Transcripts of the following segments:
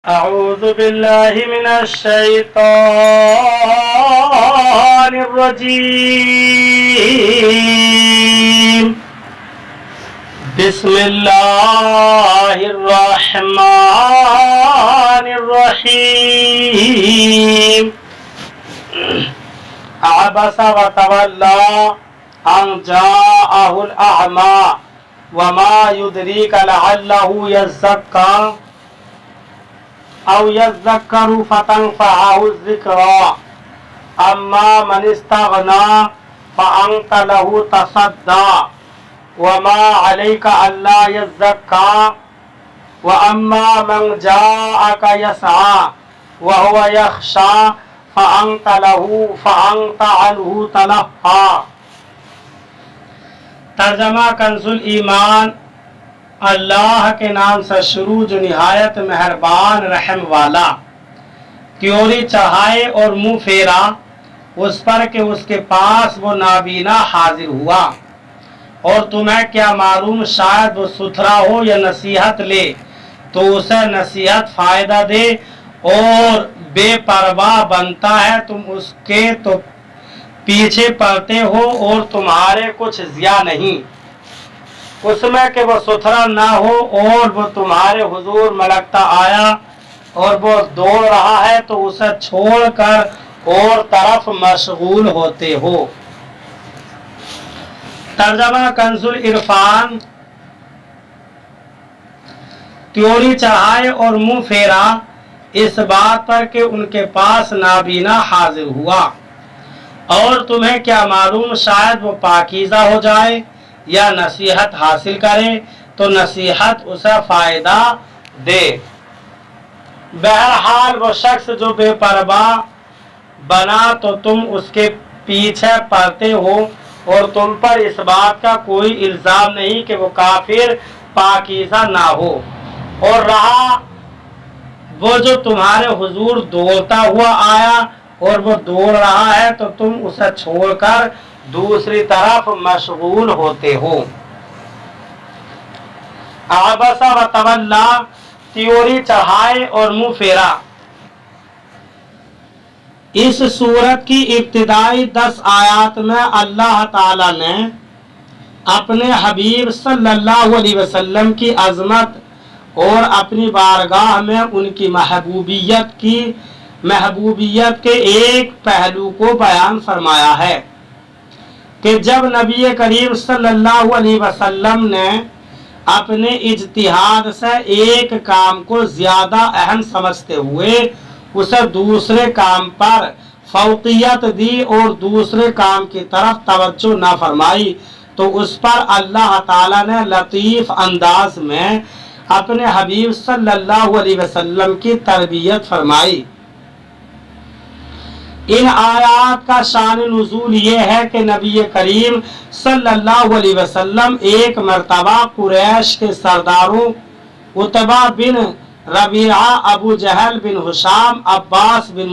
أعوذ بالله من الشيطان الرجيم. بسم الله الرحمن الرحيم. عبس وتولى أن جاءه الأعمى وما يدريك لعله يزكى أو يذكر فتنفعه الذكرى أما من استغنى فأنت له تصدى وما عليك ألا يزكى وأما من جاءك يسعى وهو يخشى فأنت عنه تلهى. ترجمہ کنز الایمان. اللہ کے نام سے شروع جو نہایت مہربان رحم والا. تیوری چڑھائے اور منہ پھیرا اس پر کہ اس کے پاس وہ نابینا حاضر ہوا. اور تمہیں کیا معلوم شاید وہ ستھرا ہو یا نصیحت لے تو اسے نصیحت فائدہ دے، اور بے پرواہ بنتا ہے تم اس کے تو پیچھے پڑتے ہو اور تمہارے کچھ ضیاء نہیں اس میں کہ وہ ستھرا نہ ہو اور وہ تمہارے حضور ملکتا آیا اور وہ دوڑ رہا ہے تو اسے چھوڑ کر اور طرف مشغول ہوتے ہو. ترجمہ کنز العرفان. تیوری چڑھائے اور منہ پھیرا اس بات پر کہ ان کے پاس نابینا حاضر ہوا، اور تمہیں کیا معلوم شاید وہ پاکیزہ ہو جائے یا نصیحت حاصل کرے تو نصیحت اسے فائدہ دے. بہرحال وہ شخص جو بے پرواہ بنا تو تم اس کے پیچھے پڑتے ہو، اور تم پر اس بات کا کوئی الزام نہیں کہ وہ کافر پاکیزہ نہ ہو. اور رہا وہ جو تمہارے حضور دوڑتا ہوا آیا اور وہ دوڑ رہا ہے تو تم اسے چھوڑ کر دوسری طرف مشغول ہوتے ہو. عبس و تولا. تیوری چڑھائے اور منہ پھیرا. اس سورت کی ابتدائی 10 آیات میں اللہ تعالی نے اپنے حبیب صلی اللہ علیہ وسلم کی عظمت اور اپنی بارگاہ میں ان کی محبوبیت کے ایک پہلو کو بیان فرمایا ہے کہ جب نبی کریم صلی اللہ علیہ وسلم نے اپنے اجتہاد سے ایک کام کو زیادہ اہم سمجھتے ہوئے اسے دوسرے کام پر فوقیت دی اور دوسرے کام کی طرف توجہ نہ فرمائی تو اس پر اللہ تعالی نے لطیف انداز میں اپنے حبیب صلی اللہ علیہ وسلم کی تربیت فرمائی. ان آیات کا شان نزول یہ ہے کہ نبی کریم صلی اللہ علیہ وسلم ایک مرتبہ قریش کے سرداروں عتبہ بن ربیعہ، ابو جہل بن ہشام، عباس بن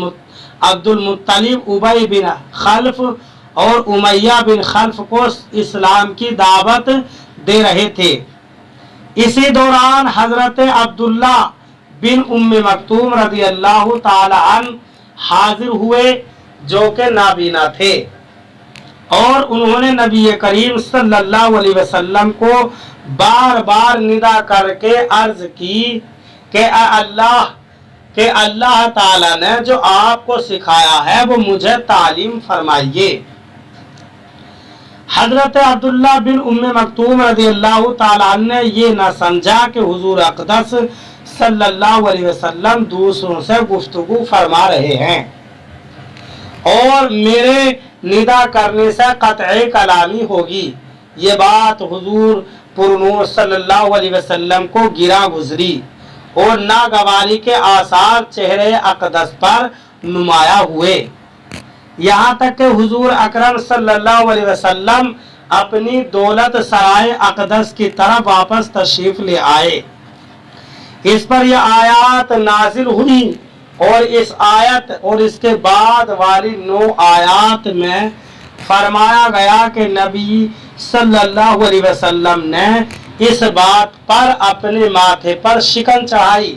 عبد المطلب، ابی بن خلف اور امیہ بن خلف کو اسلام کی دعوت دے رہے تھے. اسی دوران حضرت عبداللہ بن ام مکتوم رضی اللہ تعالی عنہ حاضر ہوئے جو کہ نابینا تھے، اور انہوں نے نبی کریم صلی اللہ علیہ وسلم کو بار بار ندا کر کے عرض کی کہ اللہ تعالی نے جو آپ کو سکھایا ہے وہ مجھے تعلیم فرمائیے. حضرت عبداللہ بن ام مکتوم رضی اللہ تعالی عنہ نے یہ نہ سمجھا کہ حضور اقدس صلی اللہ علیہ وسلم دوسروں سے گفتگو فرما رہے ہیں اور میرے ندا کرنے سے قطعی کلامی ہوگی. یہ بات حضور پرنور صلی اللہ علیہ وسلم کو گرا گزری اور ناگواری کے آثار چہرے اقدس پر نمایاں ہوئے، یہاں تک کہ حضور اکرم صلی اللہ علیہ وسلم اپنی دولت سرائے اقدس کی طرف واپس تشریف لے آئے. اس پر یہ آیات نازل ہوئی، اور اس آیت اور اس کے بعد والی 9 آیات میں فرمایا گیا کہ نبی صلی اللہ علیہ وسلم نے اس بات پر اپنے ماتھے پر شکن چڑھائی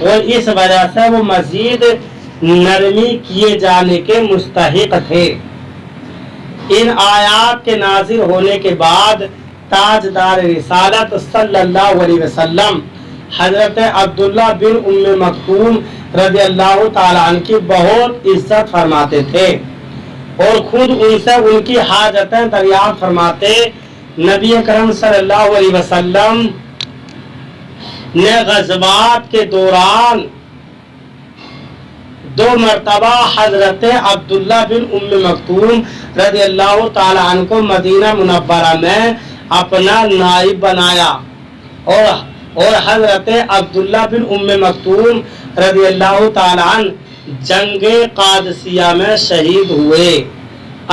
اور اس وجہ سے وہ مزید نرمی کیے جانے کے مستحق تھے۔ ان آیات کے نازل ہونے کے بعد تاجدار رسالت صلی اللہ علیہ وسلم حضرت عبداللہ بن ام مکتوم رضی اللہ تعالیٰ عنہ کی بہت عزت فرماتے تھے اور خود ان سے ان کی حاجتیں دریافت فرماتے۔ نبی کرم صلی اللہ علیہ وسلم نے غزوات کے دوران 2 مرتبہ حضرت عبداللہ بن ام مکتوم رضی اللہ تعالیٰ عنہ کو مدینہ منورہ میں اپنا نائب بنایا اور حضرت عبداللہ بن ام مکتوم رضی اللہ تعالیٰ عنہ جنگ قادسیہ میں شہید ہوئے۔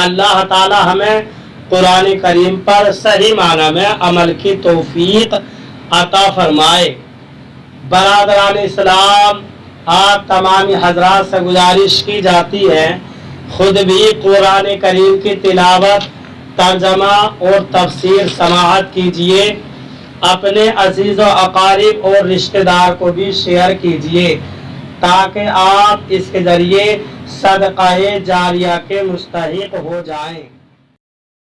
اللہ تعالیٰ ہمیں قرآن کریم پر صحیح معنی میں عمل کی توفیق عطا فرمائے۔ برادران اسلام، آپ تمام حضرات سے گزارش کی جاتی ہے خود بھی قرآن کریم کی تلاوت، ترجمہ اور تفسیر سماعت کیجیے، اپنے عزیز و اقارب اور رشتہ دار کو بھی شیئر کیجیے تاکہ آپ اس کے ذریعے صدقہ جاریہ کے مستحق ہو جائیں۔